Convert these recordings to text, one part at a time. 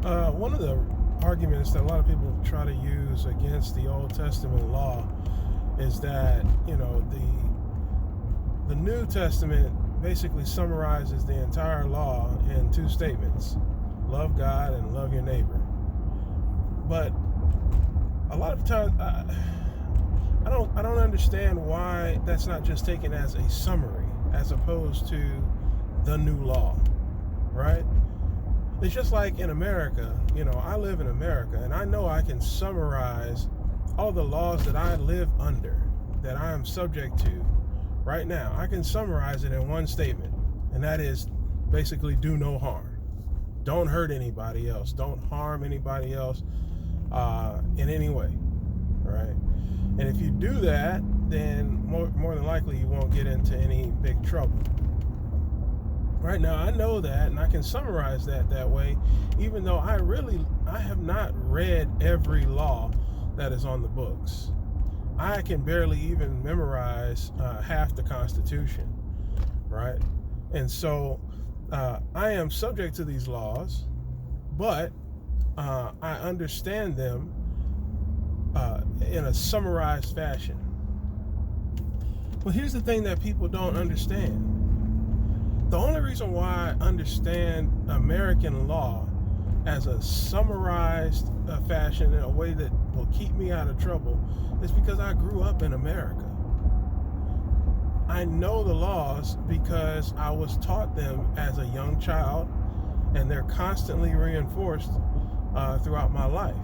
One of the arguments that a lot of people try to use against the Old Testament law is that, the New Testament basically summarizes the entire law in two statements: love God and love your neighbor. But a lot of times, I don't understand why that's not just taken as a summary as opposed to the new law, right? It's just like in America. I live in America, and I know I can summarize all the laws that I live under, that I am subject to right now. I can summarize it in one statement, and that is basically do no harm. Don't hurt anybody else. Don't harm anybody else in any way, right? And if you do that, then more than likely you won't get into any big trouble. Right now, I know that, and I can summarize that way, even though I have not read every law that is on the books. I can barely even memorize half the Constitution, right? And so I am subject to these laws, but I understand them in a summarized fashion. Well, here's the thing that people don't understand. The only reason why I understand American law as a summarized fashion in a way that will keep me out of trouble is because I grew up in America. I know the laws because I was taught them as a young child, and they're constantly reinforced throughout my life.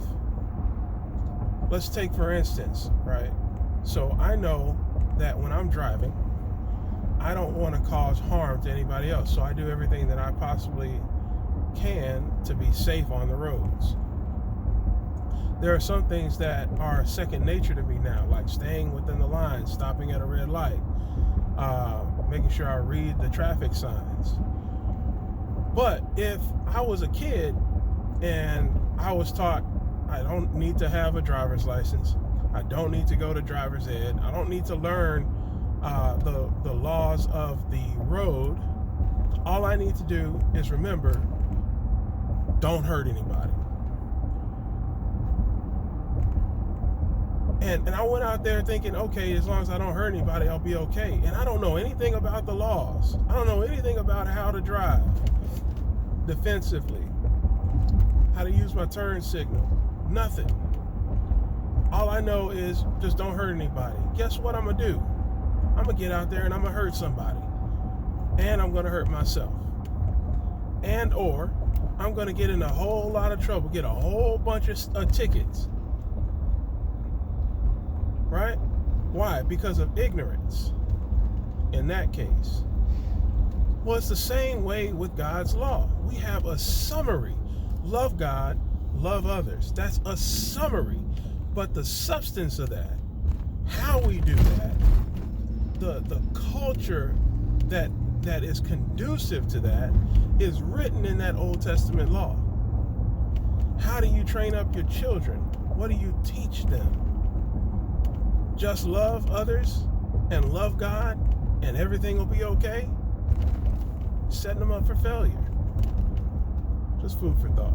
Let's take, for instance, right? So I know that when I'm driving, I don't want to cause harm to anybody else. So I do everything that I possibly can to be safe on the roads. There are some things that are second nature to me now, like staying within the line, stopping at a red light, making sure I read the traffic signs. But if I was a kid and I was taught I don't need to have a driver's license, I don't need to go to driver's ed, I don't need to learn the laws of the road, all I need to do is remember, don't hurt anybody. And I went out there thinking, okay, as long as I don't hurt anybody, I'll be okay. And I don't know anything about the laws. I don't know anything about how to drive defensively, how to use my turn signal, nothing. All I know is just don't hurt anybody. Guess what I'm gonna do? I'm gonna get out there and I'm gonna hurt somebody, and I'm gonna hurt myself, and or I'm gonna get in a whole lot of trouble, get a whole bunch of tickets, right? Why? Because of ignorance. In that case, well, it's the same way with God's law. We have a summary: love God, love others. That's a summary, but the substance of that, how we do that, the culture that is conducive to that is written in that Old Testament law. How do you train up your children? What do you teach them? Just love others and love God and everything will be okay? Setting them up for failure. Just food for thought.